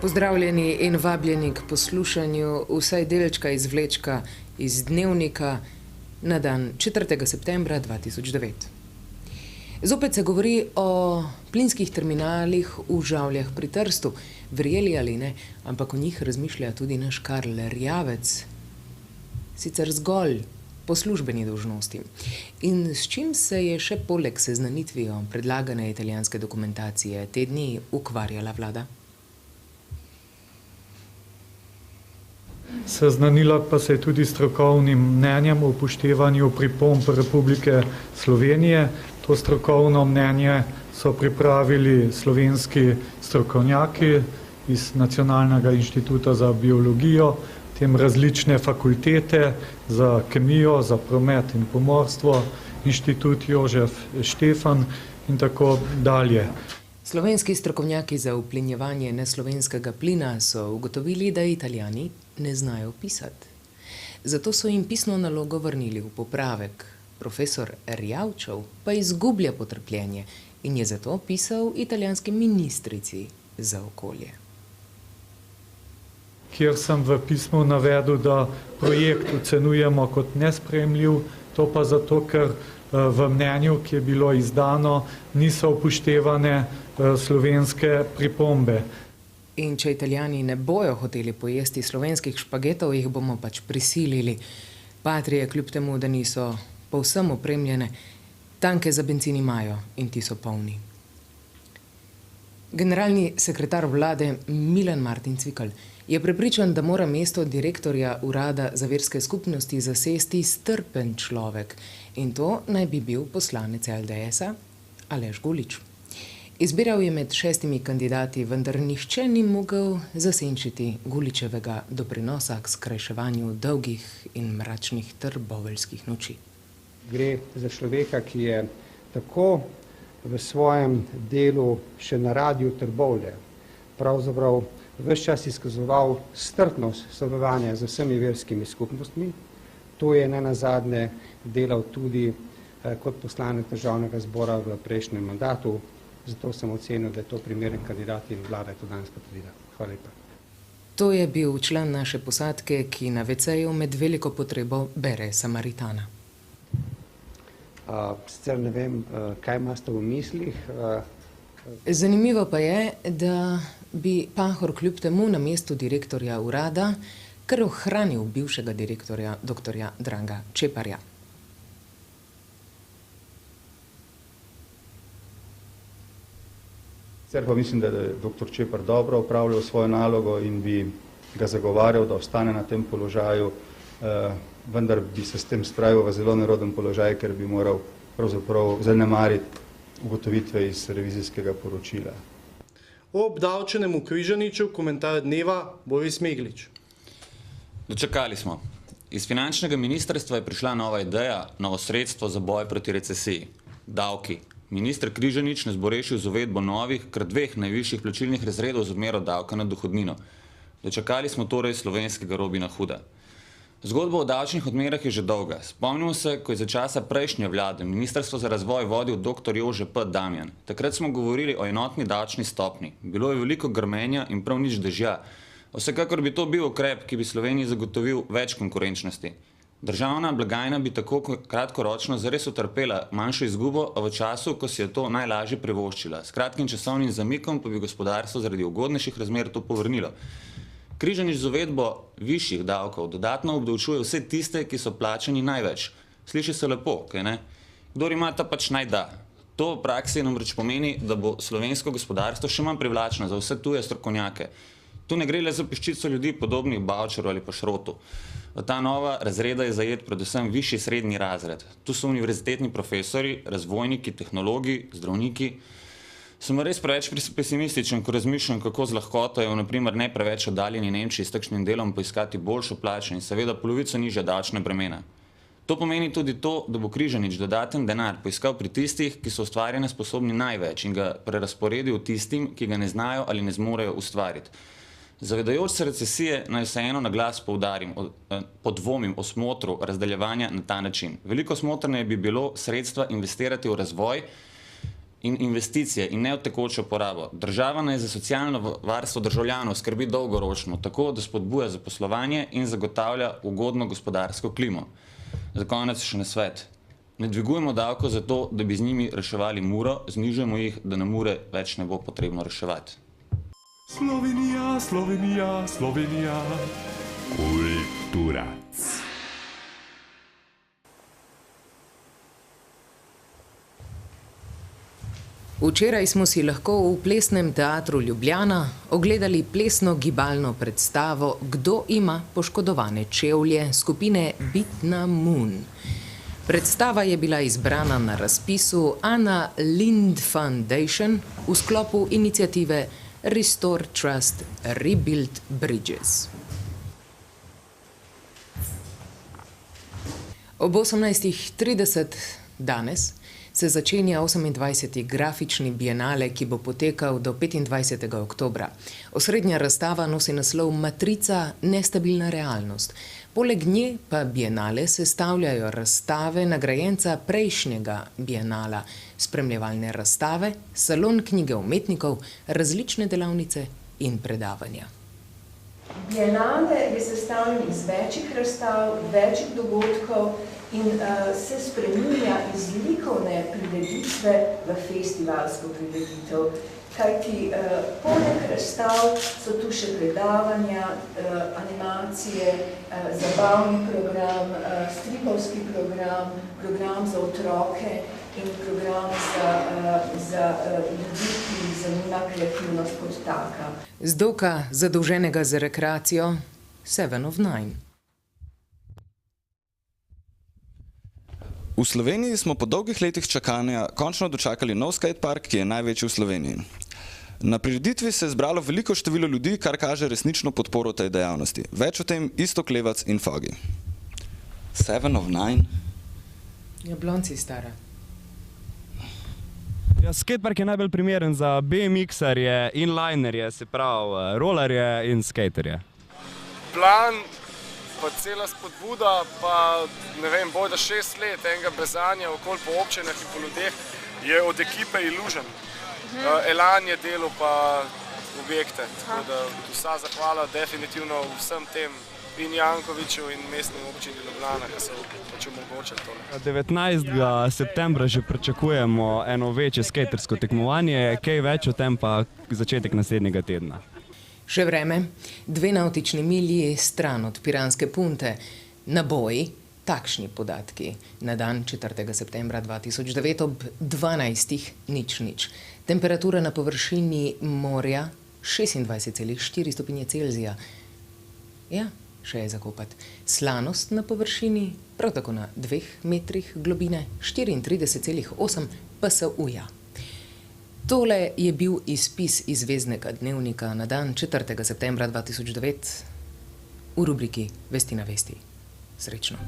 Pozdravljeni in vabljeni k poslušanju vsaj delčka izvlečka iz Dnevnika na dan 4. septembra 2009. Zopet se govori o plinskih terminalih v Žavljah pri Trstu. Verjeli ali ne, ampak o njih razmišlja tudi naš Karl Erjavec, sicer zgolj po službeni dolžnosti. In s čim se je še poleg seznanitvijo predlagane italijanske dokumentacije te dni ukvarjala vlada? Seznanila pa se je tudi strokovnim mnenjem o upoštevanju pripomb Republike Slovenije. To strokovno mnenje so pripravili slovenski strokovnjaki iz Nacionalnega inštituta za biologijo, tem različne fakultete za kemijo, za promet in pomorstvo, Inštitut Jožef Štefan in tako dalje. Slovenski strokovnjaki za uplinjevanje neslovenskega plina so ugotovili, da Italijani ne znajo pisati. Zato so jim pisno nalogo vrnili v popravek. Profesor Erjavčev pa izgublja potrpljenje in je zato pisal italijanski ministrici za okolje. Kjer sem v pismu navedel, da projekt ocenjujemo kot nesprejemljiv, to pa zato, ker v mnenju, ki je bilo izdano, niso upoštevane slovenske pripombe. In če Italijani ne bojo hoteli pojesti slovenskih špagetov, jih bomo pač prisilili. Patrije, kljub temu, da niso povsem opremljene, tanke za bencin imajo in ti so polni. Generalni sekretar vlade Milan Martin Cvikl je prepričan, da mora mesto direktorja Urada za verske skupnosti zasesti strpen človek in to naj bi bil poslanec LDS-a Aleš Gulič. Izbiral je med 6 kandidati, vendar nihče ni mogel zasenčiti Guličevega doprinosa k skrajševanju dolgih in mračnih trboveljskih noči. Gre za človeka, ki je tako v svojem delu še na Radiu Trbovlje pravzaprav ves čas izkazoval strpnost sodelovanja z vsemi verskimi skupnostmi. To je nenazadnje delal tudi kot poslanec Državnega zbora v prejšnjem mandatu. Zato sem ocenil, da je to primeren kandidat in vlada je to danes potrdila. Hvala lepa. To je bil član naše posadke, ki na WC-ju med veliko potrebo bere Samaritana. Sicer ne vem, kaj imate v mislih. Zanimivo pa je, da bi Pahor kljub temu na mestu direktorja urada kar ohranil bivšega direktorja dr. Dranga Čeparja. Sicer pa mislim, da je dr. Čepar dobro opravljal svojo nalogo in bi ga zagovarjal, da ostane na tem položaju, vendar bi se s tem spravil v zelo neroden položaj, ker bi moral pravzaprav zanemariti ugotovitve iz revizijskega poročila. O obdavčenemu Križaniču komentar dneva Boris Meglič. Dočakali smo. Iz finančnega ministrstva je prišla nova ideja, novo sredstvo za boj proti recesiji. Davki. Minister Križanič nas bo rešil z uvedbo novih, kar 2 najvišjih plačilnih razredov z odmero davka na dohodnino. Dočakali smo torej slovenskega Robina Hooda. Zgodba o davčnih odmerah je že dolga. Spomnimo se, ko je za časa prejšnje vlade Ministrstvo za razvoj vodil dr. Jože P. Damjan. Takrat smo govorili o enotni davčni stopnji. Bilo je veliko grmenja in prav nič dežja. Vsekakor bi to bil ukrep, ki bi Sloveniji zagotovil več konkurenčnosti. Državna blagajna bi tako kratkoročno zares utrpela manjšo izgubo, a v času, ko si je to najlažje privoščila. S kratkim časovnim zamikom pa bi gospodarstvo zaradi ugodnejših razmer to povrnilo. Križanič z uvedbo višjih davkov dodatno obdavčuje vse tiste, ki so plačani največ. Sliši se lepo, kaj ne? Kdor ima, ta pač naj da. To v praksi namreč pomeni, da bo slovensko gospodarstvo še manj privlačno za vse tuje strokovnjake. Tu ne gre le za peščico ljudi, podobnih Bavčaru ali pa Šrotu. V ta nova razreda je zajet predvsem višji srednji razred. Tu so univerzitetni profesori, razvojniki, tehnologi, zdravniki. Sem res preveč pesimističen, ko razmišljam, kako z lahkoto je v naprimer ne preveč oddaljeni Nemčiji s takšnim delom poiskati boljšo plačo in seveda polovico nižja davčna bremena. To pomeni tudi to, da bo Križanič dodaten denar poiskal pri tistih, ki so ustvarjanja sposobni največ in ga prerazporedil tistim, ki ga ne znajo ali ne zmorejo ustvariti. Zavedajoč se recesije naj vseeno na glas poudarim, podvomim o smotru razdeljevanja na ta način. Veliko smotrneje bi bilo sredstva investirati v razvoj in investicije in ne v tekočo porabo. Država naj za socialno varstvo državljanov skrbi dolgoročno, tako da spodbuja zaposlovanje in zagotavlja ugodno gospodarsko klimo. Za konec še nasvet. Ne dvigujemo davko zato, da bi z njimi reševali Muro, znižujemo jih, da na Mure več ne bo potrebno reševati. Slovenija, Slovenija, Slovenija. Kultura. Včeraj smo si lahko v Plesnem teatru Ljubljana ogledali plesno gibalno predstavo Kdo ima poškodovane čevlje skupine Beat na Moon. Predstava je bila izbrana na razpisu Anna Lindh Foundation v sklopu iniciative Restore Trust, Rebuild Bridges. Ob 18:30 danes se začenja 28. grafični bienale, ki bo potekal do 25. oktobra. Osrednja razstava nosi naslov Matrica nestabilna realnost. Poleg nje pa bienale sestavljajo razstave nagrajenca prejšnjega bienala, spremljevalne razstave, salon knjige umetnikov, različne delavnice in predavanja. Bienale je sestavljen iz večjih razstav, večjih dogodkov in se spreminja iz likovne prireditve v festivalsko prireditev. Kajti poleg razstav so tu še predavanja, animacije, zabavni program, stripovski program, program za otroke in program za ljudi, ki jih zanima kreativnost kot taka. Z doka zadolženega za rekreacijo 7 of 9. V Sloveniji smo po dolgih letih čakanja končno dočakali nov skatepark, ki je največji v Sloveniji. Na prireditvi se je zbralo veliko število ljudi, kar kaže resnično podporo tej dejavnosti. Več o tem Iztok Levac in Fogi. 7 of 9? Jablonci stara. Ja, skatepark je najbolj primeren za BMX-arje, inlinerje, se pravi rolerje in skaterje. Plan, pa cela spodbuda, pa ne vem, bojda 6 let enega brezanja okoli po občinah in po ljudeh je od ekipe Illusion. Elan je delo pa objekte, tako da vsa zahvala definitivno vsem tem in Jankoviću in mestnim občini Ljubljana, ki so pač omogočili tole. 19. septembra že pričakujemo eno večje skatersko tekmovanje, kaj več o tem pa začetek naslednjega tedna. Še vreme, 2 navtični milji stran od Piranske punte, na boji, takšni podatki, na dan 4. septembra 2009 ob 12:00. Temperatura na površini morja 26,4 stopinje Celzija. Ja, še je zakopati. Slanost na površini, prav tako na 2 metrih globine, 34,8 PSU-ja. Tole je bil izpis iz Zvezdnega dnevnika na dan 4. septembra 2009 v rubriki Vesti na vesti. Srečno.